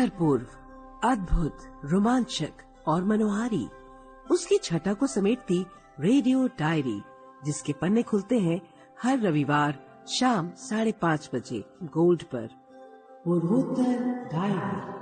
अभूतपूर्व, अद्भुत, रोमांचक और मनोहारी उसकी छटा को समेटती रेडियो डायरी, जिसके पन्ने खुलते हैं हर रविवार शाम 5:30 बजे गोल्ड पर। पूर्वोत्तर डायरी।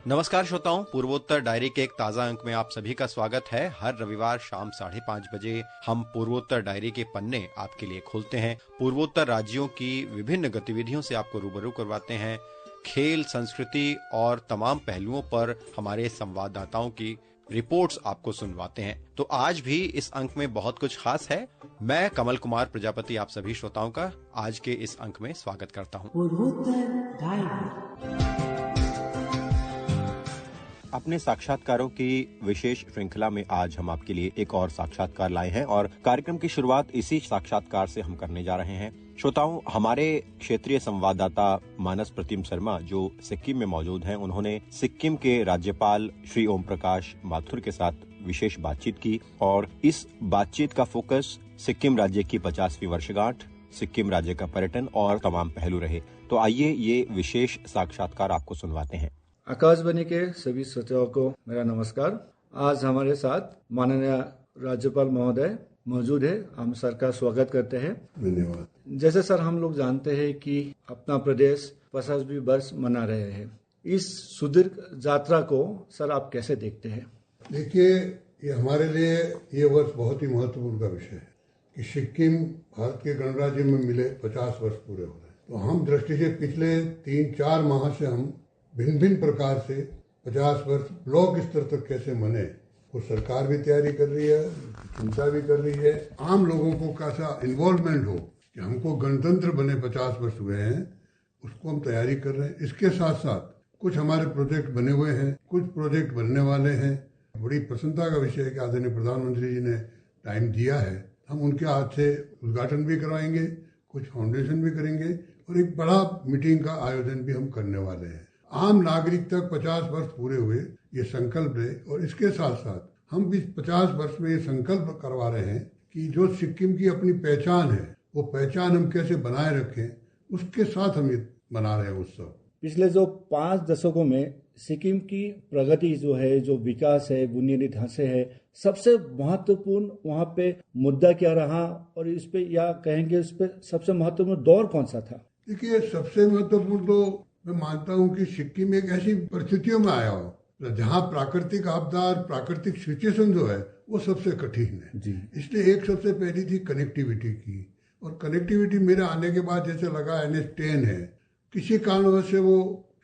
नमस्कार श्रोताओं, पूर्वोत्तर डायरी के एक ताजा अंक में आप सभी का स्वागत है। हर रविवार शाम 5:30 बजे हम पूर्वोत्तर डायरी के पन्ने आपके लिए खोलते हैं। पूर्वोत्तर राज्यों की विभिन्न गतिविधियों से आपको रूबरू करवाते हैं। खेल, संस्कृति और तमाम पहलुओं पर हमारे संवाददाताओं की रिपोर्ट्स आपको सुनवाते हैं। तो आज भी इस अंक में बहुत कुछ खास है। मैं कमल कुमार प्रजापति आप सभी श्रोताओं का आज के इस अंक में स्वागत करता हूं। पूर्वोत्तर डायरी। अपने साक्षात्कारों की विशेष श्रृंखला में आज हम आपके लिए एक और साक्षात्कार लाए हैं और कार्यक्रम की शुरुआत इसी साक्षात्कार से हम करने जा रहे हैं। श्रोताओं, हमारे क्षेत्रीय संवाददाता मानस प्रतिम शर्मा जो सिक्किम में मौजूद हैं, उन्होंने सिक्किम के राज्यपाल श्री ओम प्रकाश माथुर के साथ विशेष बातचीत की और इस बातचीत का फोकस सिक्किम राज्य की 50वीं वर्षगांठ, सिक्किम राज्य का पर्यटन और तमाम पहलू रहे। तो आइए ये विशेष साक्षात्कार आपको सुनवाते हैं। आकाशवाणी के सभी श्रोताओं को मेरा नमस्कार। आज हमारे साथ माननीय राज्यपाल महोदय मौजूद है। हम सर का स्वागत करते हैं। धन्यवाद। जैसे सर हम लोग जानते हैं कि अपना प्रदेश 50वीं वर्ष मना रहे हैं। इस सुदीर्घ यात्रा को सर आप कैसे देखते हैं? देखिए, ये हमारे लिए ये वर्ष बहुत ही महत्वपूर्ण का विषय है कि सिक्किम भारत के गणराज्य में मिले 50 वर्ष पूरे हो रहे हैं। तो हम दृष्टि से पिछले 3-4 माह से हम भिन्न भिन्न प्रकार से 50 वर्ष ब्लॉक स्तर तक कैसे मने, वो सरकार भी तैयारी कर रही है, चिंता भी कर रही है। आम लोगों को कैसा इन्वॉल्वमेंट हो कि हमको गणतंत्र बने 50 वर्ष हुए हैं, उसको हम तैयारी कर रहे हैं। इसके साथ साथ कुछ हमारे प्रोजेक्ट बने हुए हैं, कुछ प्रोजेक्ट बनने वाले हैं। बड़ी प्रसन्नता का विषय है कि आदरणीय प्रधानमंत्री जी ने टाइम दिया है। हम उनके हाथ से उद्घाटन भी करवाएंगे, कुछ फाउंडेशन भी करेंगे और एक बड़ा मीटिंग का आयोजन भी हम करने वाले हैं। आम नागरिक तक 50 वर्ष पूरे हुए, ये संकल्प है। और इसके साथ साथ हम इस 50 वर्ष में ये संकल्प करवा रहे हैं कि जो सिक्किम की अपनी पहचान है, वो पहचान हम कैसे बनाए रखें, उसके साथ हम ये बना रहे हैं उत्सव। पिछले जो 5 दशकों में सिक्किम की प्रगति जो है, जो विकास है, बुनियादी ढांचे है, सबसे महत्वपूर्ण वहाँ पे मुद्दा क्या रहा और इस पे या कहेंगे उस पे सबसे महत्वपूर्ण दौर कौन सा था? देखिए, सबसे महत्वपूर्ण तो मैं मानता हूँ कि सिक्किम एक ऐसी परिस्थितियों में आया हो जहाँ प्राकृतिक आपदा और प्राकृतिक सिचुएशन जो है वो सबसे कठिन है जी। इसलिए एक सबसे पहली थी कनेक्टिविटी की। और कनेक्टिविटी मेरे आने के बाद जैसे लगा NH10 है, किसी कारणवश से वो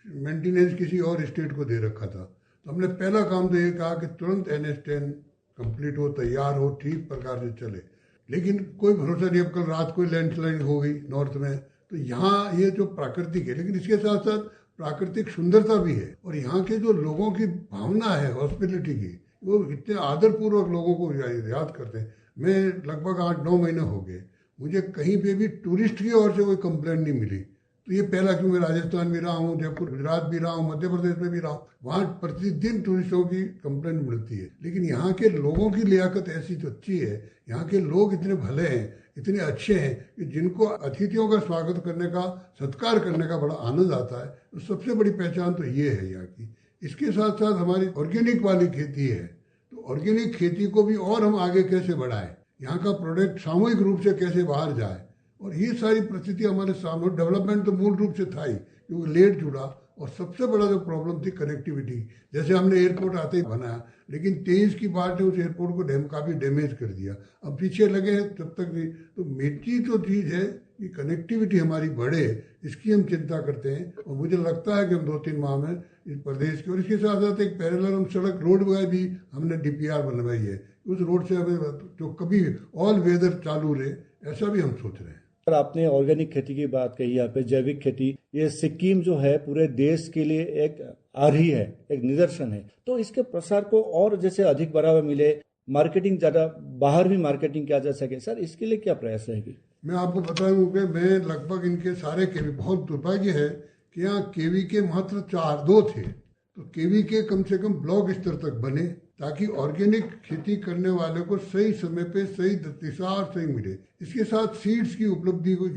मेंटेनेंस किसी और स्टेट को दे रखा था। तो हमने पहला काम तो ये कहा कि तुरंत NH10 कंप्लीट हो, तैयार हो, ठीक प्रकार से चले। लेकिन कोई भरोसा नहीं, अब कल रात को लैंडस्लाइड हो गई नॉर्थ में। तो यहाँ ये जो प्राकृतिक है, लेकिन इसके साथ साथ प्राकृतिक सुंदरता भी है और यहाँ के जो लोगों की भावना है हॉस्पिटलिटी की, वो इतने आदरपूर्वक लोगों को याद करते हैं। मैं लगभग 8-9 महीने हो गए, मुझे कहीं पे भी टूरिस्ट की ओर से कोई कंप्लेंट नहीं मिली। तो ये पहला, क्यों मैं राजस्थान भी रहा हूँ, जयपुर, गुजरात भी रहा हूँ, मध्य प्रदेश में भी रहा हूँ, वहाँ प्रतिदिन टूरिस्टों की कंप्लेंट मिलती है। लेकिन यहाँ के लोगों की लियाकत ऐसी तो अच्छी है, यहाँ के लोग इतने भले हैं, इतने अच्छे हैं कि जिनको अतिथियों का स्वागत करने का, सत्कार करने का बड़ा आनंद आता है। तो सबसे बड़ी पहचान तो ये है यहाँ की। इसके साथ साथ हमारी ऑर्गेनिक वाली खेती है, तो ऑर्गेनिक खेती को भी और हम आगे कैसे बढ़ाएं, यहाँ का प्रोडक्ट सामूहिक रूप से कैसे बाहर जाए, और ये सारी परिस्थिति हमारे सामने। डेवलपमेंट तो मूल रूप से था ही, क्योंकि लेट जुड़ा। और सबसे बड़ा जो प्रॉब्लम थी कनेक्टिविटी। जैसे हमने एयरपोर्ट आते ही बनाया, लेकिन 23 की बात है, उस एयरपोर्ट को काफी डैमेज कर दिया। अब पीछे लगे हैं, तब तक नहीं। तो मेरी तो चीज है कि कनेक्टिविटी हमारी बढ़े, इसकी हम चिंता करते हैं। और मुझे लगता है कि हम 2-3 माह में इस प्रदेश की, और इसके साथ साथ एक पैरेलल हम सड़क रोड वगैरह भी हमने DPR बनवाई है। उस रोड से हमें जो कभी ऑल वेदर चालू रहे, ऐसा भी हम सोच रहे हैं। सर, आपने ऑर्गेनिक खेती की बात कही, यहाँ पे जैविक खेती, ये सिक्किम जो है पूरे देश के लिए एक आर्ही है, एक निदर्शन है। तो इसके प्रसार को और जैसे अधिक बढ़ावा मिले, मार्केटिंग ज्यादा बाहर भी मार्केटिंग किया जा सके, सर इसके लिए क्या प्रयास रहेगी? मैं आपको बताऊं कि मैं लगभग इनके सारे केवी, बहुत दुर्भाग्य है कि यहाँ केवी के मात्र 4-2 थे। तो केवी के कम से कम ब्लॉक स्तर तक बने, ताकि ऑर्गेनिक खेती करने वाले को सही समय पे सही दिशा और सही मिले। इसके साथ सीड्स की उपलब्धि हुई,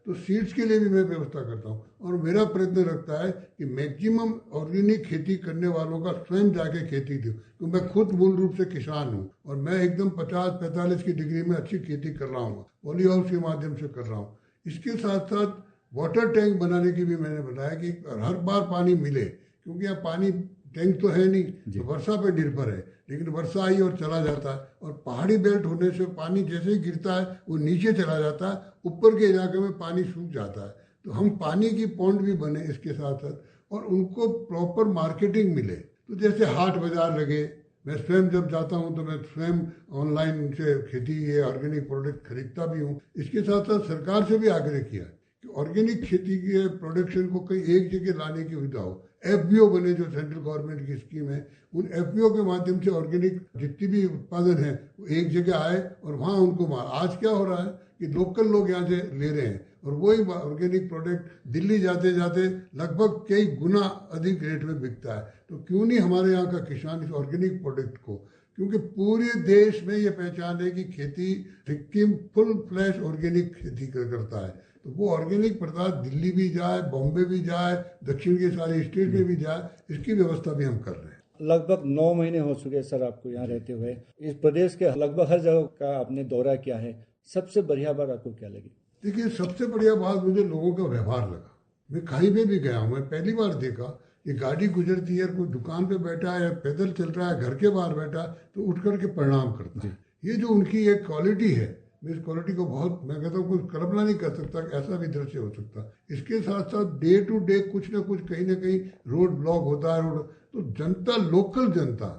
तो सीड्स के लिए भी मैं व्यवस्था करता हूँ। और मेरा प्रयत्न रखता है कि मैक्सिमम ऑर्गेनिक खेती करने वालों का स्वयं जाके खेती दूँ, तो मैं खुद मूल रूप से किसान हूँ और मैं एकदम 50-45 की डिग्री में अच्छी खेती कर रहा हूँ, पॉली हाउस के माध्यम से कर रहा हूँ। इसके साथ साथ वाटर टैंक बनाने की भी मैंने बनाया कि हर बार पानी मिले, क्योंकि यहाँ पानी टैंक तो है नहीं, तो वर्षा पे निर्भर है, लेकिन वर्षा आई और चला जाता है। और पहाड़ी बेल्ट होने से पानी जैसे ही गिरता है वो नीचे चला जाता है, ऊपर के इलाके में पानी सूख जाता है। तो हम पानी की पॉन्ड भी बने इसके साथ साथ, और उनको प्रॉपर मार्केटिंग मिले। तो जैसे हाट बाजार लगे, मैं स्वयं जब जाता हूँ तो मैं स्वयं ऑनलाइन उनसे खेती ये ऑर्गेनिक प्रोडक्ट खरीदता भी हूँ। इसके साथ साथ सरकार से भी आग्रह किया कि ऑर्गेनिक खेती के प्रोडक्शन को कहीं एक जगह लाने की सुविधा हो। एफपीओ बने, जो सेंट्रल गवर्नमेंट की स्कीम है, उन एफपीओ के माध्यम से ऑर्गेनिक जितनी भी उत्पादन है वो एक जगह आए और वहाँ उनको आज क्या हो रहा है कि लोकल लोग यहाँ से ले रहे हैं और वही ऑर्गेनिक प्रोडक्ट दिल्ली जाते जाते लगभग कई गुना अधिक रेट में बिकता है। तो क्यों नहीं हमारे यहाँ का किसान इस ऑर्गेनिक प्रोडक्ट को, क्योंकि पूरे देश में ये पहचान है कि खेती सिक्किम फुल फ्लैश ऑर्गेनिक खेती करता है। तो वो ऑर्गेनिक पदार्थ दिल्ली भी जाए, बॉम्बे भी जाए, दक्षिण के सारे स्टेट में भी जाए, इसकी व्यवस्था भी हम कर रहे हैं। लगभग 9 महीने हो चुके हैं सर आपको यहाँ रहते हुए। इस प्रदेश के लगभग हर जगह का आपने दौरा किया है, सबसे बढ़िया बात आपको क्या लगी? देखिए, सबसे बढ़िया बात मुझे लोगों का व्यवहार लगा। मैं कहीं पे भी गया हूँ, मैं पहली बार देखा कि गाड़ी गुजरती है, कोई दुकान पे बैठा है, पैदल चल रहा है, घर के बाहर बैठा है, तो उठ करके प्रणाम करता है। ये जो उनकी एक क्वालिटी है, मैं इस क्वालिटी को बहुत, मैं कहता हूँ, कुछ कल्पना नहीं कर सकता कि ऐसा भी दृश्य हो सकता। इसके साथ साथ डे टू डे कुछ ना कुछ कहीं ना कहीं रोड ब्लॉक होता है, तो जनता, लोकल जनता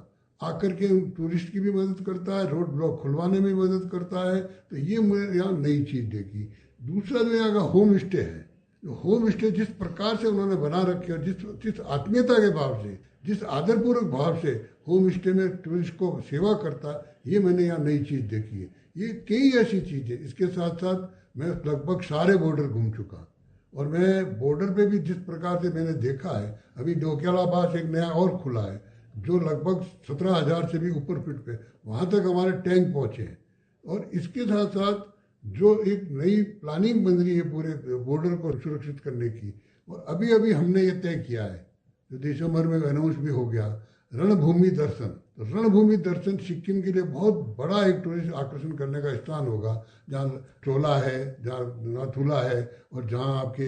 आकर के टूरिस्ट की भी मदद करता है, रोड ब्लॉक खुलवाने में मदद करता है। तो ये मुझे यहाँ नई चीज़ देखी। दूसरा जो यहाँ का होम स्टे है, जो होम स्टे जिस प्रकार से उन्होंने बना रखे और जिस आत्मीयता के भाव से, जिस आदरपूर्वक भाव से होम स्टे में टूरिस्ट को सेवा करता है, ये मैंने यहाँ नई चीज़ देखी है। ये कई ऐसी चीज़ें। इसके साथ साथ मैं लगभग सारे बॉर्डर घूम चुका और मैं बॉर्डर पे भी जिस प्रकार से मैंने देखा है, अभी डोक्यालाबाद एक नया और खुला है जो लगभग 17,000 से भी ऊपर फीट पे, वहाँ तक हमारे टैंक पहुँचे हैं। और इसके साथ साथ जो एक नई प्लानिंग बन रही है पूरे बॉर्डर को सुरक्षित करने की, और अभी अभी हमने ये तय किया है, जो दिसंबर में अनाउंस भी हो गया, रणभूमि दर्शन। तो रणभूमि दर्शन सिक्किम के लिए बहुत बड़ा एक टूरिस्ट आकर्षण करने का स्थान होगा, जहाँ चोला है, जहाँ नाथुला है और जहाँ आपके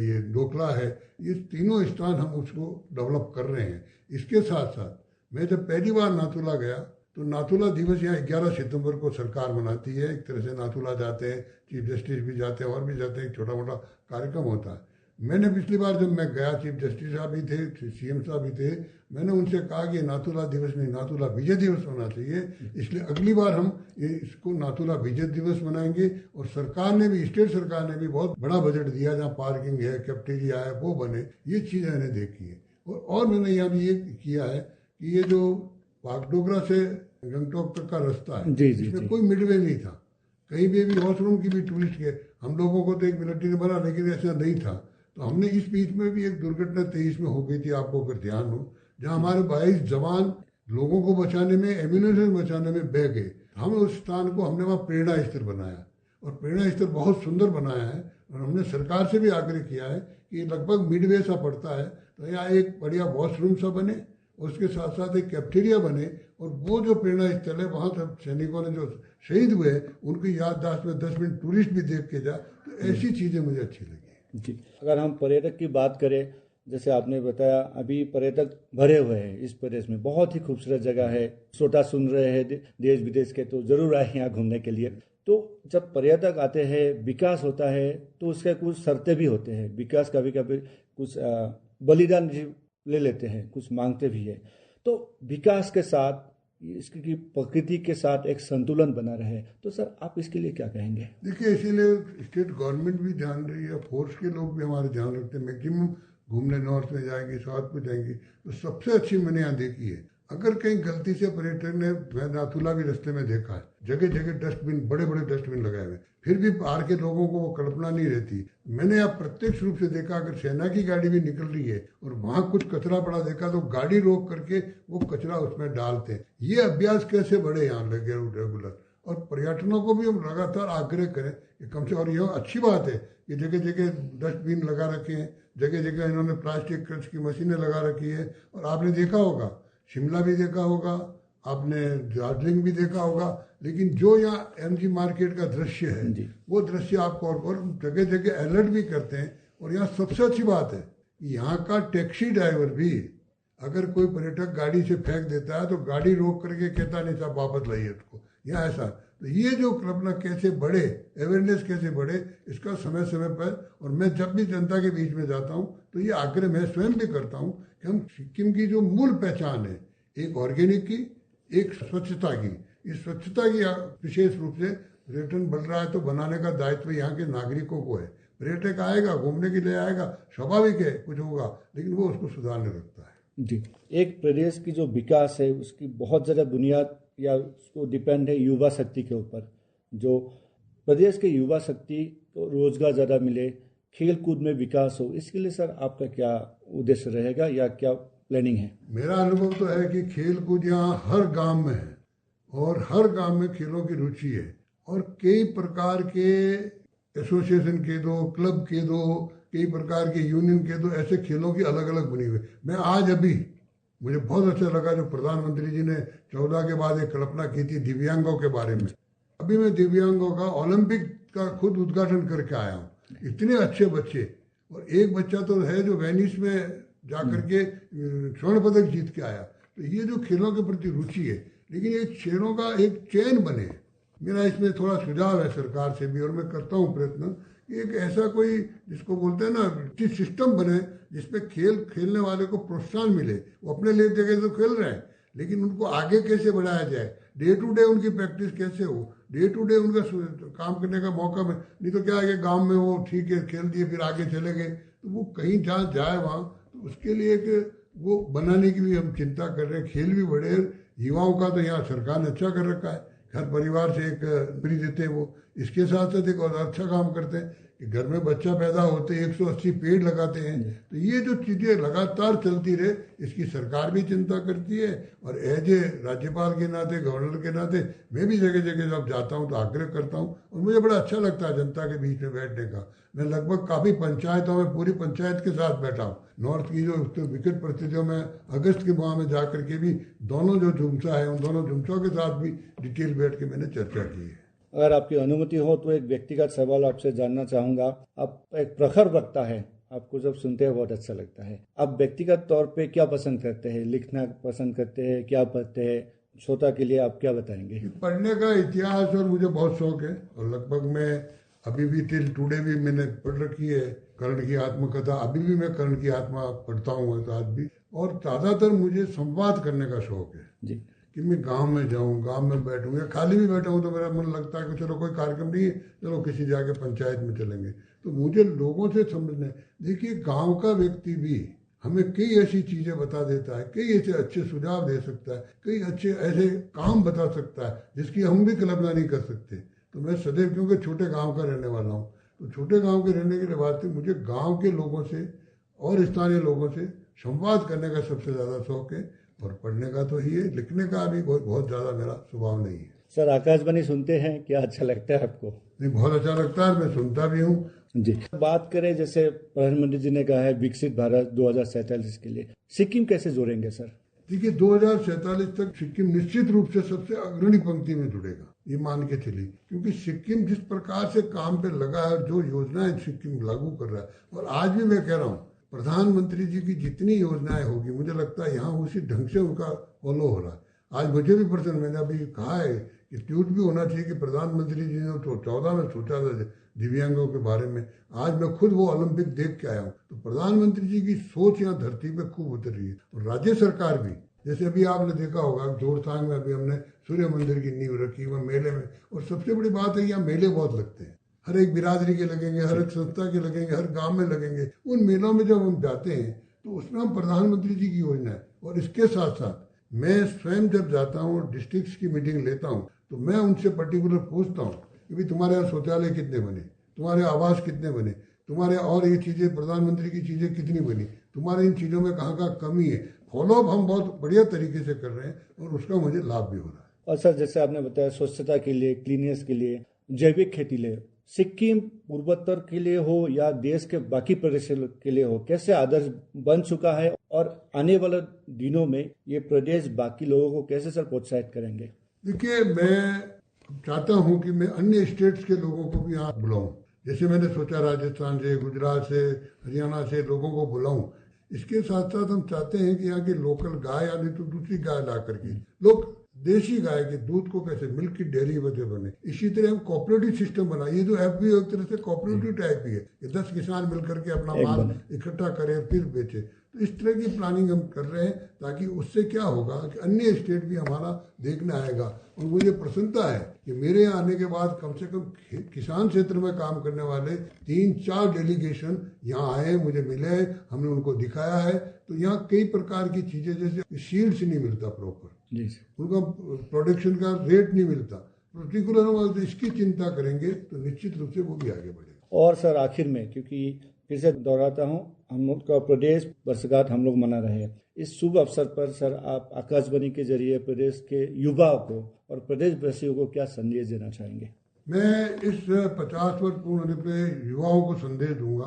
ये डोकला है। ये तीनों स्थान हम उसको डेवलप कर रहे हैं। इसके साथ साथ मैं जब पहली बार नाथुला गया तो नाथुला दिवस यहाँ 11 सितंबर को सरकार मनाती है। एक तरह से नाथुला जाते हैं, चीफ जस्टिस भी जाते हैं और भी जाते हैं, एक छोटा मोटा कार्यक्रम होता है। मैंने पिछली बार जब मैं गया, चीफ जस्टिस साहब भी थे, सीएम साहब भी थे, मैंने उनसे कहा कि नाथुला दिवस नहीं, नाथुला विजय दिवस होना चाहिए। इसलिए अगली बार हम इसको नाथुला विजय दिवस मनाएंगे। और सरकार ने भी, स्टेट सरकार ने भी बहुत बड़ा बजट दिया, जहाँ पार्किंग है, कैफ्टेरिया है, वो बने। ये चीज़ मैंने देखी है। और मैंने यहाँ भी ये किया है कि ये जो पाकडोगरा से गंगटोक तक का रास्ता है, इसमें कोई मिडवे नहीं था, कहीं भी वॉशरूम की भी टूरिस्ट के, हम लोगों को तो एक मिलिट्री ने बना, लेकिन ऐसा नहीं था। तो हमने इस बीच में भी एक दुर्घटना 23 में हो गई थी, आपको अगर ध्यान हो, जहाँ हमारे 22 जवान लोगों को बचाने में, एम्बुलेंस बचाने में बह गए। हम उस स्थान को हमने वहाँ प्रेरणा स्थल बनाया और प्रेरणा स्थल बहुत सुंदर बनाया है। और हमने सरकार से भी आग्रह किया है कि लगभग मिडवे सा पड़ता है, तो यहाँ एक बढ़िया वॉशरूम सा बने, उसके साथ साथ एक कैफ्टेरिया बने, और वो जो प्रेरणा स्थल है वहाँ सब सैनिकों ने जो शहीद हुए उनकी याददाश्त में 10 मिनट टूरिस्ट भी देख के जाए। तो ऐसी चीज़ें मुझे अच्छी लगी जी। अगर हम पर्यटक की बात करें, जैसे आपने बताया अभी पर्यटक भरे हुए हैं इस प्रदेश में, बहुत ही खूबसूरत जगह है। श्रोता सुन रहे हैं देश विदेश के, तो जरूर आए यहाँ घूमने के लिए। तो जब पर्यटक आते हैं, विकास होता है, तो उसके कुछ शर्तें भी होते हैं। विकास कभी कभी कुछ बलिदान ले लेते हैं, कुछ मांगते भी है। तो विकास के साथ इसकी प्रकृति के साथ एक संतुलन बना रहे, तो सर आप इसके लिए क्या कहेंगे? देखिए, इसीलिए स्टेट गवर्नमेंट भी ध्यान रही है, फोर्स के लोग भी हमारे ध्यान रखते हैं। मैक्सिमम घूमने नॉर्थ में जाएंगे, साउथ में जाएंगे, तो सबसे अच्छी मैंने यहाँ देखी है। अगर कहीं गलती से पर्यटक ने, मैं नाथुला भी रास्ते में देखा है, जगह जगह डस्टबिन, बड़े बड़े डस्टबिन लगाए हुए, फिर भी बाहर के लोगों को वो कल्पना नहीं रहती। मैंने अब प्रत्यक्ष रूप से देखा, अगर सेना की गाड़ी भी निकल रही है और वहाँ कुछ कचरा पड़ा देखा, तो गाड़ी रोक करके वो कचरा उसमें डालते हैं। ये अभ्यास कैसे बढ़े यहाँ लगे रेगुलर, और पर्यटकों को भी हम लगातार आग्रह करें कि कम से, और यह अच्छी बात है कि जगह जगह डस्टबिन लगा रखे हैं, जगह जगह इन्होंने प्लास्टिक कच की मशीनें लगा रखी है। और आपने देखा होगा, शिमला भी देखा होगा, आपने दार्जिलिंग भी देखा होगा, लेकिन जो यहाँ एमजी मार्केट का दृश्य है वो दृश्य आपको और जगह जगह अलर्ट भी करते हैं। और यहाँ सबसे अच्छी बात है, यहाँ का टैक्सी ड्राइवर भी अगर कोई पर्यटक गाड़ी से फेंक देता है तो गाड़ी रोक करके कहता नहीं साहब वापस लाइए उसको, यहाँ ऐसा। तो ये जो कल्पना कैसे बढ़े, अवेयरनेस कैसे बढ़े, इसका समय समय पर, और मैं जब भी जनता के बीच में जाता हूँ तो ये आग्रह मैं स्वयं भी करता हूँ कि हम सिक्किम की जो मूल पहचान है, एक ऑर्गेनिक की, एक स्वच्छता की, इस स्वच्छता की विशेष रूप से पर्यटन बढ़ रहा है तो बनाने का दायित्व यहाँ के नागरिकों को है। पर्यटक आएगा, घूमने के लिए आएगा, स्वाभाविक है कुछ होगा, लेकिन वो उसको सुधारने लगता है। जी, एक प्रदेश की जो विकास है उसकी बहुत ज़्यादा बुनियाद या उसको डिपेंड है युवा शक्ति के ऊपर। जो प्रदेश के युवा शक्ति को रोजगार ज़्यादा मिले, खेल कूद में विकास हो, इसके लिए सर आपका क्या उद्देश्य रहेगा या क्या प्लानिंग है? मेरा अनुभव तो है कि खेल कूद यहाँ हर गांव में है और हर गांव में खेलों की रुचि है, और कई प्रकार के एसोसिएशन के दो, क्लब के दो, कई प्रकार के यूनियन के दो, ऐसे खेलों की अलग अलग बनी हुई। मैं आज अभी मुझे बहुत अच्छा लगा जो प्रधानमंत्री जी ने 14 के बाद एक कल्पना की थी दिव्यांगों के बारे में। अभी मैं दिव्यांगों का ओलंपिक का खुद उद्घाटन करके आया हूँ। इतने अच्छे बच्चे, और एक बच्चा तो है जो वेनिस में जाकर के स्वर्ण पदक जीत के आया। तो ये जो खेलों के प्रति रुचि है, लेकिन ये खेलों का एक चयन बने, मेरा इसमें थोड़ा सुझाव है सरकार से भी, और मैं करता हूँ प्रयत्न कि एक ऐसा कोई जिसको बोलते हैं ना कि सिस्टम बने जिसपे खेलने वाले को प्रोत्साहन मिले। वो अपने लिए जगह तो खेल रहे हैं, लेकिन उनको आगे कैसे बढ़ाया जाए, डे टू डे उनकी प्रैक्टिस कैसे हो, डे टू डे उनका काम करने का मौका मिले। नहीं तो क्या है कि गाँव में वो ठीक है खेल दिए फिर आगे चले गए, तो वो कहीं जहाँ जाए वहाँ, तो उसके लिए एक वो बनाने की भी हम चिंता कर रहे हैं। खेल भी बढ़े, युवाओं का तो यहाँ सरकार ने अच्छा कर रखा है, घर परिवार से एक फ्री देते हैं वो। इसके साथ साथ एक और अच्छा काम करते हैं कि घर में बच्चा पैदा होते 180 पेड़ लगाते हैं। तो ये जो चीज़ें लगातार चलती रहे, इसकी सरकार भी चिंता करती है। और एज ए राज्यपाल के नाते, गवर्नर के नाते मैं भी जगह जगह जब जाता हूँ तो आग्रह करता हूँ, और मुझे बड़ा अच्छा लगता है जनता के बीच में बैठने का। मैं लगभग काफ़ी पंचायतों में पूरी पंचायत के साथ बैठा हूँ। नॉर्थ की जो विकट परिस्थितियों में अगस्त के माह में जाकर के भी दोनों जो झुमसा है उन दोनों झुमसों के साथ भी डिटेल बैठ के मैंने चर्चा की है। अगर आपकी अनुमति हो तो एक व्यक्तिगत सवाल आपसे जानना चाहूँगा। आप एक प्रखर वक्ता है, आपको जब सुनते हैं बहुत अच्छा लगता है। आप व्यक्तिगत तौर पे क्या पसंद करते हैं, लिखना पसंद करते हैं, क्या पढ़ते हैं? श्रोता के लिए आप क्या बताएंगे? पढ़ने का इतिहास और मुझे बहुत शौक है, और लगभग मैं अभी भी टिल टुडे भी मैंने पढ़ रखी है कर्ण की आत्मकथा। अभी भी मैं कर्ण की आत्मा पढ़ता हूँ आज भी। और ज़्यादातर मुझे संवाद करने का शौक है जी, कि मैं गांव में जाऊं, गांव में बैठूं, या खाली भी बैठा हूं तो मेरा मन लगता है कि चलो कोई कार्यक्रम नहीं है, चलो किसी जाके पंचायत में चलेंगे। तो मुझे लोगों से समझना, देखिए गांव का व्यक्ति भी हमें कई ऐसी चीजें बता देता है, कई ऐसे अच्छे सुझाव दे सकता है, कई अच्छे ऐसे काम बता सकता है जिसकी हम भी कल्पना नहीं कर सकते। तो मैं सदैव, क्योंकि छोटे गाँव का रहने वाला हूँ, तो छोटे गाँव के रहने के बाद से मुझे गाँव के लोगों से और स्थानीय लोगों से संवाद करने का सबसे ज़्यादा शौक है। और पढ़ने का तो ही है, लिखने का भी बहुत ज़्यादा मेरा स्वभाव नहीं है। सर आकाशवाणी सुनते हैं, क्या अच्छा लगता है आपको? नहीं, बहुत अच्छा लगता है, मैं सुनता भी हूँ जी। बात करें, जैसे प्रधानमंत्री जी ने कहा है विकसित भारत 2047 के लिए सिक्किम कैसे जोड़ेंगे सर? देखिए 2047 तक सिक्किम निश्चित रूप से सबसे अग्रणी पंक्ति में जुड़ेगा, ये मान के चलिए, क्योंकि सिक्किम जिस प्रकार से काम पे लगा है, जो योजनाएं सिक्किम लागू कर रहा है, और आज भी मैं कह रहा हूँ प्रधानमंत्री जी की जितनी योजनाएं होगी, मुझे लगता है यहाँ उसी ढंग से उनका फॉलो हो रहा है। आज मुझे भी प्रसन्न, मैंने अभी कहा है कि ट्वीट भी होना चाहिए कि प्रधानमंत्री जी ने तो 14 में सोचा था दिव्यांगों के बारे में, आज मैं खुद वो ओलंपिक देख के आया हूँ। तो प्रधानमंत्री जी की सोच यहाँ धरती पे खूब उतर रही है। और राज्य सरकार भी, जैसे अभी आपने देखा होगा जोरथांग में अभी हमने सूर्य मंदिर की नींव रखी, वह मेले में, और सबसे बड़ी बात है यहाँ मेले बहुत लगते हैं, हर एक बिरादरी के लगेंगे, हर एक संस्था के लगेंगे, हर गांव में लगेंगे। उन मेलों में जब हम जाते हैं तो उसमें हम प्रधानमंत्री जी की योजना है। और इसके साथ साथ मैं स्वयं जब जाता हूँ, डिस्ट्रिक्ट की मीटिंग लेता हूँ, तो मैं उनसे पर्टिकुलर पूछता हूँ कि भाई तुम्हारे यहाँ शौचालय कितने बने, तुम्हारे आवास कितने बने, तुम्हारे और ये चीज़ें प्रधानमंत्री की चीज़ें कितनी बनी, तुम्हारे इन चीज़ों में कहाँ कहाँ कमी है। फॉलोअप हम बहुत बढ़िया तरीके से कर रहे हैं और उसका मुझे लाभ भी हो रहा है। और सर जैसे आपने बताया स्वच्छता के लिए, क्लीननेस के लिए, जैविक खेती ले, सिक्किम पूर्वोत्तर के लिए हो या देश के बाकी प्रदेश के लिए हो, कैसे आदर्श बन चुका है और आने वाले दिनों में ये प्रदेश बाकी लोगों को कैसे सर प्रोत्साहित करेंगे? देखिए, मैं चाहता हूं कि मैं अन्य स्टेट्स के लोगों को भी यहाँ बुलाऊं। जैसे मैंने सोचा राजस्थान से, गुजरात से, हरियाणा से लोगों को बुलाऊं। इसके साथ साथ हम चाहते हैं कि यहाँ की लोकल गाय या नहीं तो दूसरी गाय ला करके लोग देशी गाय के दूध को कैसे मिल्क की डेयरी बने। इसी तरह हम कोऑपरेटिव सिस्टम बनाए। ये जो ऐप भी एक तरह से कोऑपरेटिव टाइप ही है कि 10 किसान मिलकर के अपना माल इकट्ठा करें फिर बेचे। तो इस तरह की प्लानिंग हम कर रहे हैं ताकि उससे क्या होगा कि अन्य स्टेट भी हमारा देखने आएगा। और मुझे प्रसन्नता है कि मेरे यहाँ आने के बाद कम से कम किसान क्षेत्र में काम करने वाले 3-4 डेलीगेशन यहाँ आए, मुझे मिले, हमने उनको दिखाया है। तो यहाँ कई प्रकार की चीजें, जैसे शील्ड्स नहीं मिलता प्रॉपर, उनका प्रोडक्शन का रेट नहीं मिलता पर्टिकुलर, हम इसकी चिंता करेंगे तो निश्चित रूप से वो भी आगे बढ़ेगा। और सर आखिर में, क्योंकि फिर से दोहराता हूँ, हम लोग का प्रदेश वर्षगांठ हम लोग मना रहे हैं, इस शुभ अवसर पर सर आप आकाशवाणी के जरिए प्रदेश के युवाओं को और प्रदेश वासियों को क्या संदेश देना चाहेंगे? मैं इस 50 वर्ष पूर्ण होने पे युवाओं को संदेश दूंगा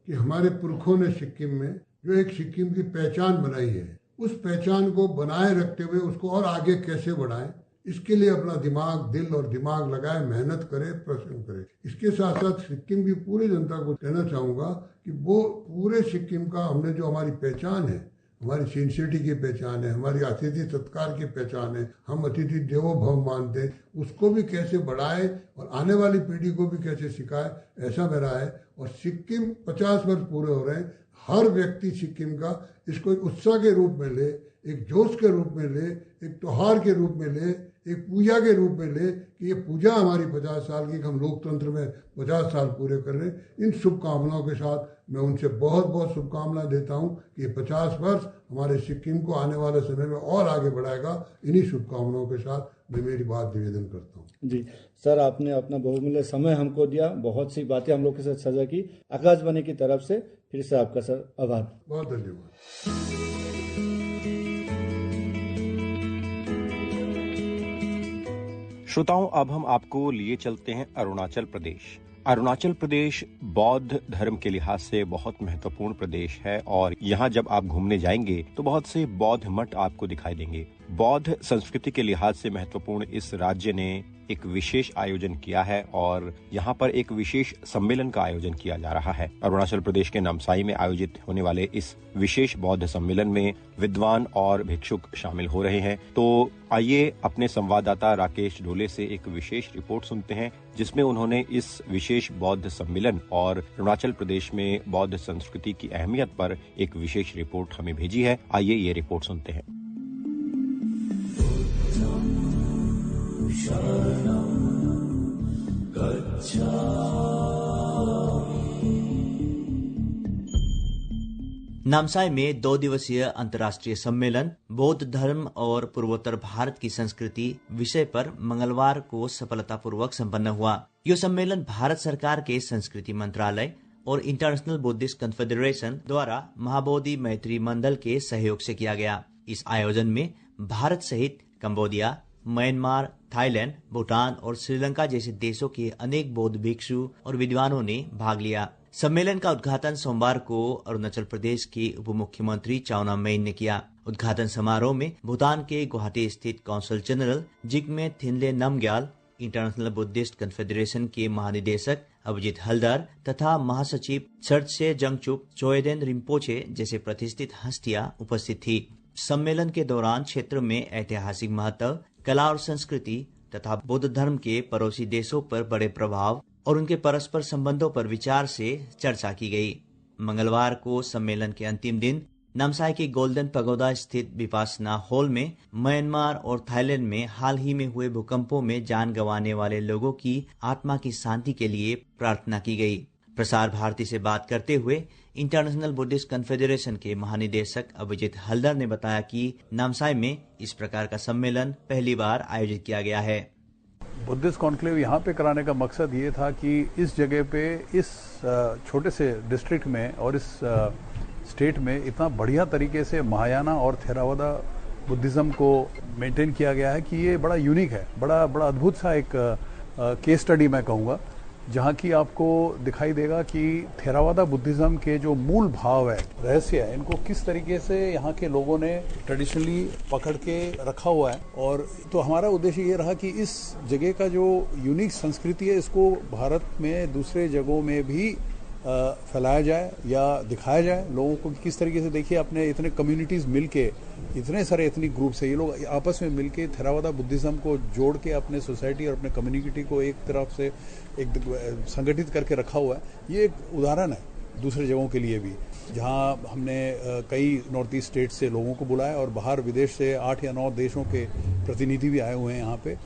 कि हमारे पुरखों ने सिक्किम में जो एक सिक्किम की पहचान बनाई है, उस पहचान को बनाए रखते हुए उसको और आगे कैसे बढ़ाएं, इसके लिए अपना दिमाग, दिल और दिमाग लगाए, मेहनत करे, परिश्रम करे। इसके साथ साथ सिक्किम की पूरी जनता को कहना चाहूँगा कि वो पूरे सिक्किम का हमने जो हमारी पहचान है, हमारी सिंसियरिटी की पहचान है, हमारी अतिथि सत्कार की पहचान है, हम अतिथि देवो भव मानते हैं, उसको भी कैसे बढ़ाए और आने वाली पीढ़ी को भी कैसे सिखाए, ऐसा मेरा है। और सिक्किम 50 वर्ष पूरे हो रहे हैं, हर व्यक्ति सिक्किम का इसको एक उत्साह के रूप में ले, एक जोश के रूप में ले, एक त्योहार के रूप में ले, एक पूजा के रूप में ले कि ये पूजा हमारी 50 साल की, हम लोकतंत्र में 50 साल पूरे कर रहे हैं। इन शुभकामनाओं के साथ मैं उनसे बहुत बहुत शुभकामनाएं देता हूं कि ये 50 वर्ष हमारे सिक्किम को आने वाले समय में और आगे बढ़ाएगा। इन्हीं शुभकामनाओं के साथ मैं मेरी बात निवेदन करता हूं। जी सर, आपने अपना बहुमूल्य समय हमको दिया, बहुत सी बातें हम लोग के साथ साझा की। आकाशवाणी की तरफ से फिर से आपका सर आभार। बहुत धन्यवाद। श्रोताओं, अब हम आपको लिए चलते हैं अरुणाचल प्रदेश। अरुणाचल प्रदेश बौद्ध धर्म के लिहाज से बहुत महत्वपूर्ण प्रदेश है और यहाँ जब आप घूमने जाएंगे तो बहुत से बौद्ध मठ आपको दिखाई देंगे। बौद्ध संस्कृति के लिहाज से महत्वपूर्ण इस राज्य ने एक विशेष आयोजन किया है और यहाँ पर एक विशेष सम्मेलन का आयोजन किया जा रहा है। अरुणाचल प्रदेश के नामसाई में आयोजित होने वाले इस विशेष बौद्ध सम्मेलन में विद्वान और भिक्षुक शामिल हो रहे हैं। तो आइए अपने संवाददाता राकेश ढोले से एक विशेष रिपोर्ट सुनते हैं जिसमें उन्होंने इस विशेष बौद्ध सम्मेलन और अरुणाचल प्रदेश में बौद्ध संस्कृति की अहमियत पर एक विशेष रिपोर्ट हमें भेजी है। आइए ये रिपोर्ट सुनते हैं। नामसाई में 2 दिवसीय अंतर्राष्ट्रीय सम्मेलन बौद्ध धर्म और पूर्वोत्तर भारत की संस्कृति विषय पर मंगलवार को सफलतापूर्वक संपन्न हुआ। यह सम्मेलन भारत सरकार के संस्कृति मंत्रालय और इंटरनेशनल बुद्धिस्ट कन्फेडरेशन द्वारा महाबोधि मैत्री मंडल के सहयोग से किया गया। इस आयोजन में भारत सहित कंबोडिया, म्यांमार, थाईलैंड, भूटान और श्रीलंका जैसे देशों के अनेक बौद्ध भिक्षु और विद्वानों ने भाग लिया। सम्मेलन का उद्घाटन सोमवार को अरुणाचल प्रदेश के उप मुख्यमंत्री चाउना मेन ने किया। उद्घाटन समारोह में भूटान के गुवाहाटी स्थित consul general Jigme Thinley Namgyal, international Buddhist confederation के महानिदेशक अभिजीत हलदर तथा महासचिव सर्तसे जंगचुप चोएदेन रिम्पोचे जैसे प्रतिष्ठित हस्तियां उपस्थित थी। सम्मेलन के दौरान क्षेत्र में ऐतिहासिक महत्व, कला और संस्कृति तथा बौद्ध धर्म के पड़ोसी देशों पर बड़े प्रभाव और उनके परस्पर संबंधों पर विचार से चर्चा की गई। मंगलवार को सम्मेलन के अंतिम दिन नामसाई के गोल्डन पगोडा स्थित विपासना हॉल में म्यांमार और थाईलैंड में हाल ही में हुए भूकंपों में जान गंवाने वाले लोगों की आत्मा की शांति के लिए प्रार्थना की गई। प्रसार भारती से बात करते हुए इंटरनेशनल बुद्धिस्ट कन्फेडरेशन के महानिदेशक अभिजीत हलदर ने बताया कि नामसाई में इस प्रकार का सम्मेलन पहली बार आयोजित किया गया है। बुद्धिस्ट कॉन्क्लेव यहाँ पे कराने का मकसद ये था कि इस जगह पे, इस छोटे से डिस्ट्रिक्ट में और इस स्टेट में इतना बढ़िया तरीके से महायाना और थेरावादा बुद्धिज्म को मेंटेन किया गया है कि ये बड़ा यूनिक है, बड़ा अद्भुत सा एक केस स्टडी मैं कहूँगा जहाँ की आपको दिखाई देगा कि थेरावादा बुद्धिज्म के जो मूल भाव है, रहस्य है, इनको किस तरीके से यहाँ के लोगों ने ट्रेडिशनली पकड़ के रखा हुआ है। और तो हमारा उद्देश्य ये रहा कि इस जगह का जो यूनिक संस्कृति है इसको भारत में दूसरे जगहों में भी फैलाया जाए या दिखाया जाए लोगों को। किस तरीके से देखिए, अपने इतने कम्युनिटीज़ मिलके, इतने सारे एथनिक ग्रुप्स है, ये लोग आपस में मिलके थेरावादा बुद्धिज्म को जोड़ के अपने सोसाइटी और अपने कम्युनिटी को एक तरफ से एक संगठित करके रखा हुआ है। ये एक उदाहरण है दूसरे जगहों के लिए भी, जहाँ हमने कई नॉर्थ ईस्ट स्टेट से लोगों को बुलाया और बाहर विदेश से 8 या 9 देशों के प्रतिनिधि भी आए हुए हैं यहाँ पे।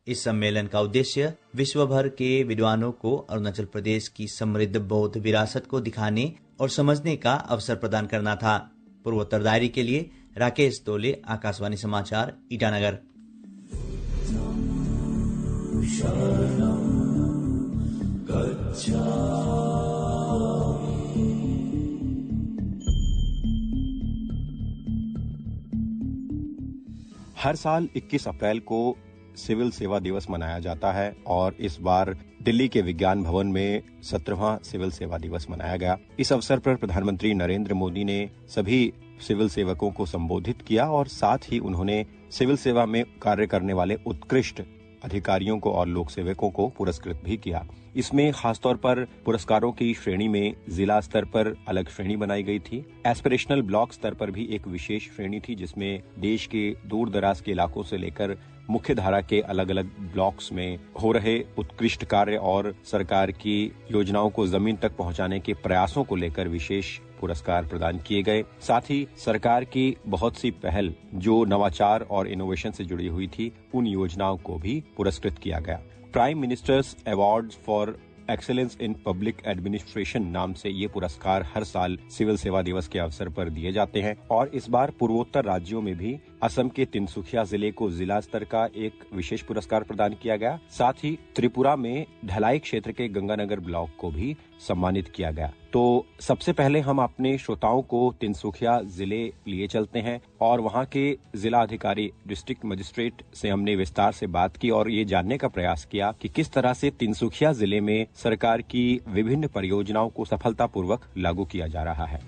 इस सम्मेलन का उद्देश्य विश्व भर के विद्वानों को अरुणाचल प्रदेश की समृद्ध बौद्ध विरासत को दिखाने और समझने का अवसर प्रदान करना था। पूर्वोत्तर डायरी के लिए राकेश तोले, आकाशवाणी समाचार, ईटानगर। हर साल 21 अप्रैल को सिविल सेवा दिवस मनाया जाता है और इस बार दिल्ली के विज्ञान भवन में 17वां सिविल सेवा दिवस मनाया गया। इस अवसर पर प्रधानमंत्री नरेंद्र मोदी ने सभी सिविल सेवकों को संबोधित किया और साथ ही उन्होंने सिविल सेवा में कार्य करने वाले उत्कृष्ट अधिकारियों को और लोक सेवकों को पुरस्कृत भी किया। इसमें खासतौर पर पुरस्कारों की श्रेणी में जिला स्तर पर अलग श्रेणी बनाई गई थी। एस्पिरेशनल ब्लॉक स्तर पर भी एक विशेष श्रेणी थी जिसमें देश के दूर दराज के इलाकों से लेकर मुख्य धारा के अलग अलग ब्लॉक्स में हो रहे उत्कृष्ट कार्य और सरकार की योजनाओं को जमीन तक पहुंचाने के प्रयासों को लेकर विशेष पुरस्कार प्रदान किए गए। साथ ही सरकार की बहुत सी पहल जो नवाचार और इनोवेशन से जुड़ी हुई थी, उन योजनाओं को भी पुरस्कृत किया गया। Prime ministers award for excellence in public administration नाम से ये पुरस्कार हर साल सिविल सेवा दिवस के अवसर पर दिए जाते हैं और इस बार पूर्वोत्तर राज्यों में भी असम के तिनसुखिया जिले को जिला स्तर का एक विशेष पुरस्कार प्रदान किया गया। साथ ही त्रिपुरा में ढलाई क्षेत्र के गंगानगर ब्लॉक को भी सम्मानित किया गया। तो सबसे पहले हम अपने श्रोताओं को तिनसुखिया जिले लिए चलते हैं और वहां के जिला अधिकारी डिस्ट्रिक्ट मजिस्ट्रेट से हमने विस्तार से बात की और ये जानने का प्रयास किया कि किस तरह से तिनसुखिया जिले में सरकार की विभिन्न परियोजनाओं को सफलतापूर्वक लागू किया जा रहा है।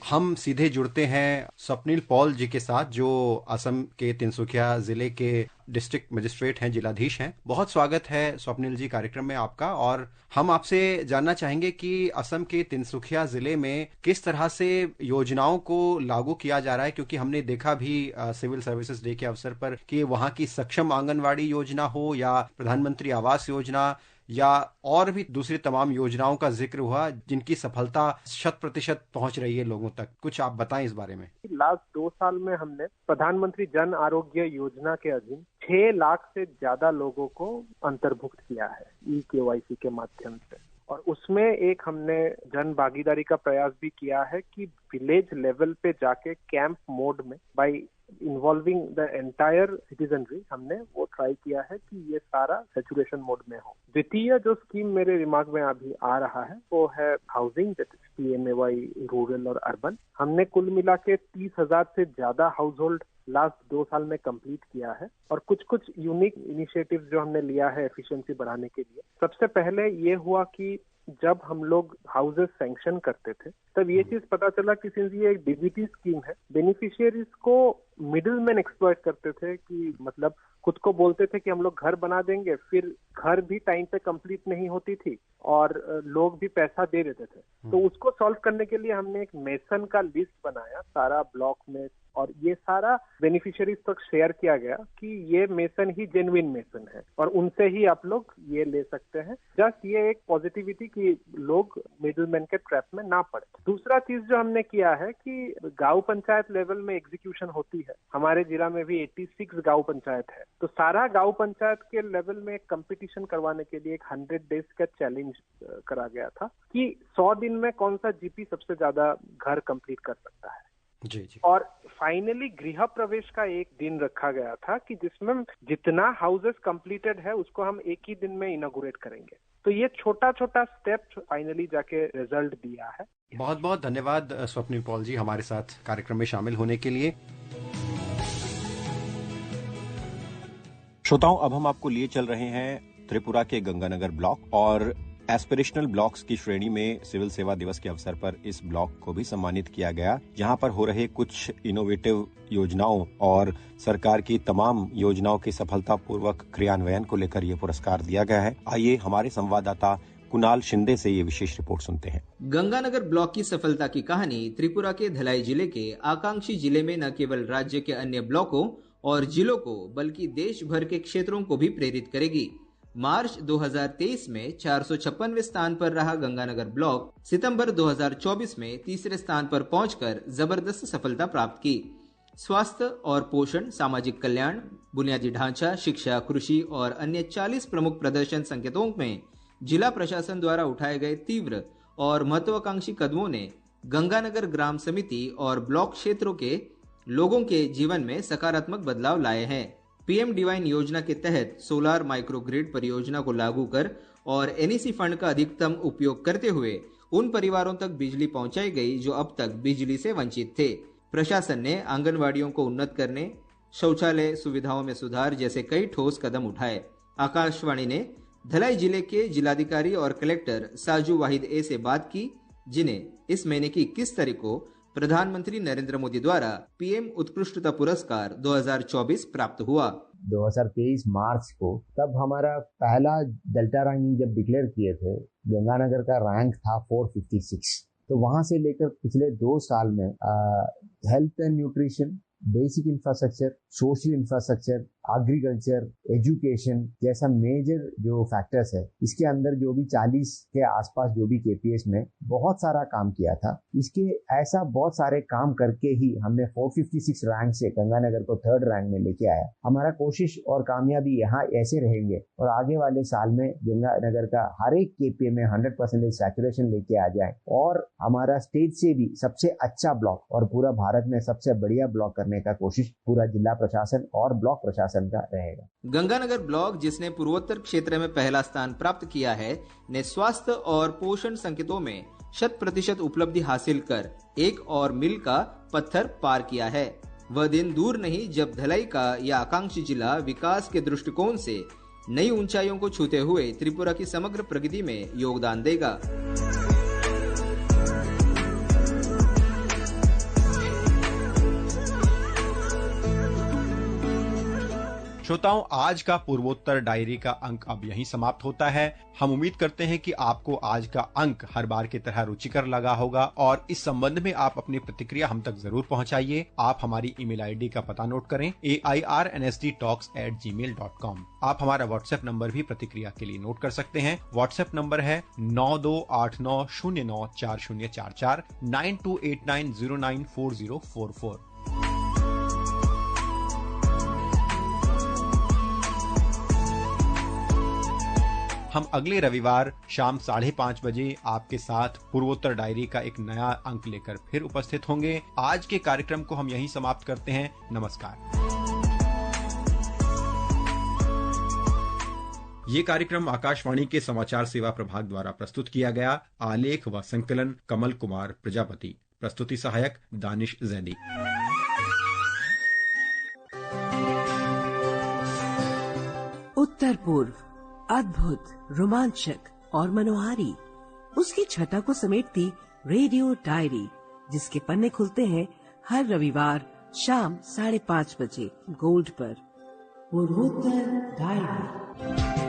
हम सीधे जुड़ते हैं स्वप्निल पॉल जी के साथ, जो असम के तिनसुखिया जिले के डिस्ट्रिक्ट मजिस्ट्रेट हैं, जिलाधीश हैं। बहुत स्वागत है स्वप्निल जी कार्यक्रम में आपका। और हम आपसे जानना चाहेंगे कि असम के तिनसुखिया जिले में किस तरह से योजनाओं को लागू किया जा रहा है, क्योंकि हमने देखा भी सिविल सर्विसेज डे के अवसर पर कि वहाँ की सक्षम आंगनवाड़ी योजना हो या प्रधानमंत्री आवास योजना या और भी दूसरी तमाम योजनाओं का जिक्र हुआ जिनकी सफलता 100% पहुंच रही है लोगों तक। कुछ आप बताएं इस बारे में। लास्ट 2 साल में हमने प्रधानमंत्री जन आरोग्य योजना के अधीन 6 लाख से ज्यादा लोगों को अंतर्भुक्त किया है EKYC के माध्यम से। और उसमें एक हमने जन भागीदारी का प्रयास भी किया है कि विलेज लेवल पे जाके कैंप मोड में bye involving the entire citizenry हमने वो ट्राई किया है कि ये सारा सैचुरेशन मोड में हो। द्वितीय जो स्कीम मेरे दिमाग में अभी आ रहा है वो है housing, that is PMAY rural और अर्बन। हमने कुल मिला के 30,000 से ज्यादा हाउस होल्ड लास्ट 2 साल में कंप्लीट किया है। और कुछ यूनिक इनिशिएटिव्स जो हमने लिया है एफिशिएंसी बढ़ाने के लिए। सबसे पहले ये हुआ कि जब हम लोग हाउसेस सैंक्शन करते थे तब ये चीज पता चला कि सिंस ये एक DBT स्कीम है, बेनिफिशियरीज को मिडिलमैन एक्सप्लॉइट करते थे कि मतलब खुद को बोलते थे कि हम लोग घर बना देंगे, फिर घर भी टाइम पे कंप्लीट नहीं होती थी और लोग भी पैसा दे देते थे। तो उसको सॉल्व करने के लिए हमने एक मेसन का लिस्ट बनाया सारा ब्लॉक में और ये सारा बेनिफिशियरीज तक शेयर किया गया कि ये मेसन ही जेन्युइन मेसन है और उनसे ही आप लोग ये ले सकते हैं। जस्ट ये एक पॉजिटिविटी कि लोग मिडिलमैन के ट्रैप में ना पड़े। दूसरा चीज जो हमने किया है कि गांव पंचायत लेवल में एग्जीक्यूशन होती है। हमारे जिला में भी 86 गांव पंचायत है, तो सारा गांव पंचायत के लेवल में एक कंपटीशन करवाने के लिए एक 100 डेज का चैलेंज करा गया था कि 100 दिन में कौन सा GP सबसे ज्यादा घर कंप्लीट कर सकता है। जी। और फाइनली गृह प्रवेश का एक दिन रखा गया था कि जिसमें जितना हाउसेस कंप्लीटेड है उसको हम एक ही दिन में इनॉग्रेट करेंगे। तो ये छोटा छोटा स्टेप फाइनली जाके रिजल्ट दिया है। बहुत बहुत धन्यवाद स्वप्निल पॉल जी हमारे साथ कार्यक्रम में शामिल होने के लिए। श्रोताओं, अब हम आपको लिए चल रहे हैं त्रिपुरा के गंगानगर ब्लॉक और एस्पिरेशनल ब्लॉक्स की श्रेणी में सिविल सेवा दिवस के अवसर पर इस ब्लॉक को भी सम्मानित किया गया, जहां पर हो रहे कुछ इनोवेटिव योजनाओं और सरकार की तमाम योजनाओं के सफलतापूर्वक क्रियान्वयन को लेकर ये पुरस्कार दिया गया है। आइए हमारे संवाददाता कुणाल शिंदे से ये विशेष रिपोर्ट सुनते हैं। गंगानगर ब्लॉक की सफलता की कहानी त्रिपुरा के धलाई जिले के आकांक्षी जिले में न केवल राज्य के अन्य ब्लॉकों और जिलों को बल्कि देश भर के क्षेत्रों को भी प्रेरित करेगी। मार्च 2023 में 456वें स्थान पर रहा गंगानगर ब्लॉक सितंबर 2024 में तीसरे स्थान पर पहुंचकर जबरदस्त सफलता प्राप्त की। स्वास्थ्य और पोषण, सामाजिक कल्याण, बुनियादी ढांचा, शिक्षा, कृषि और अन्य 40 प्रमुख प्रदर्शन संकेतों में जिला प्रशासन द्वारा उठाए गए तीव्र और महत्वाकांक्षी कदमों ने गंगानगर ग्राम समिति और ब्लॉक क्षेत्रों के लोगों के जीवन में सकारात्मक बदलाव लाए हैं। पीएम डिवाइन योजना के तहत सोलार माइक्रोग्रिड परियोजना को लागू कर और एनईसी फंड का अधिकतम उपयोग करते हुए उन परिवारों तक बिजली पहुंचाई गई जो अब तक बिजली से वंचित थे। प्रशासन ने आंगनवाड़ियों को उन्नत करने, शौचालय सुविधाओं में सुधार जैसे कई ठोस कदम उठाए। आकाशवाणी ने धलाई जिले के जिलाधिकारी और कलेक्टर साजू वाहिद ए से बात की, जिन्हें इस महीने की 21 तारीख को प्रधानमंत्री नरेंद्र मोदी द्वारा पीएम उत्कृष्टता पुरस्कार 2024 प्राप्त हुआ। 2023 मार्च को तब हमारा पहला डेल्टा रैंकिंग जब डिक्लेयर किए थे, गंगानगर का रैंक था 456। तो वहां से लेकर पिछले 2 साल में health and nutrition, basic infrastructure, social infrastructure, agriculture, education जैसा मेजर जो फैक्टर्स है, इसके अंदर जो भी 40 के आसपास जो भी केपीएस में बहुत सारा काम किया था। इसके ऐसा बहुत सारे काम करके ही हमने 456 रैंक से गंगानगर को 3rd रैंक में लेके आया। हमारा कोशिश और कामयाबी यहाँ ऐसे रहेंगे और आगे वाले साल में गंगानगर का हर एक केपीए में 100% सैचुरेशन लेके आ जाए और हमारा स्टेट से भी सबसे अच्छा ब्लॉक और पूरा भारत में सबसे बढ़िया ब्लॉक करने का कोशिश पूरा जिला प्रशासन और ब्लॉक प्रशासन का रहेगा। गंगानगर ब्लॉक, जिसने पूर्वोत्तर क्षेत्र में पहला स्थान प्राप्त किया है, ने स्वास्थ्य और पोषण संकेतों में 100% उपलब्धि हासिल कर एक और मील का पत्थर पार किया है। वह दिन दूर नहीं जब धलाई का यह आकांक्षी जिला विकास के दृष्टिकोण से नई ऊंचाइयों को छूते हुए त्रिपुरा की समग्र प्रगति में योगदान देगा। श्रोताओं, आज का पूर्वोत्तर डायरी का अंक अब यहीं समाप्त होता है। हम उम्मीद करते हैं कि आपको आज का अंक हर बार की तरह रुचिकर लगा होगा और इस संबंध में आप अपनी प्रतिक्रिया हम तक जरूर पहुंचाइए। आप हमारी ईमेल आईडी का पता नोट करें, airnsdtalks@gmail.com। आप हमारा व्हाट्सएप नंबर भी प्रतिक्रिया के लिए नोट कर सकते हैं। व्हाट्सएप नंबर है 9289094044 9289094044। हम अगले रविवार शाम 5:30 बजे आपके साथ पूर्वोत्तर डायरी का एक नया अंक लेकर फिर उपस्थित होंगे। आज के कार्यक्रम को हम यहीं समाप्त करते हैं। नमस्कार। ये कार्यक्रम आकाशवाणी के समाचार सेवा प्रभाग द्वारा प्रस्तुत किया गया। आलेख व संकलन कमल कुमार प्रजापति। प्रस्तुति सहायक दानिश जैदी। उत्तर पूर्व, अद्भुत, रोमांचक और मनोहारी, उसकी छटा को समेटती रेडियो डायरी, जिसके पन्ने खुलते हैं हर रविवार शाम 5:30 बजे गोल्ड पर। पूर्वोत्तर डायरी।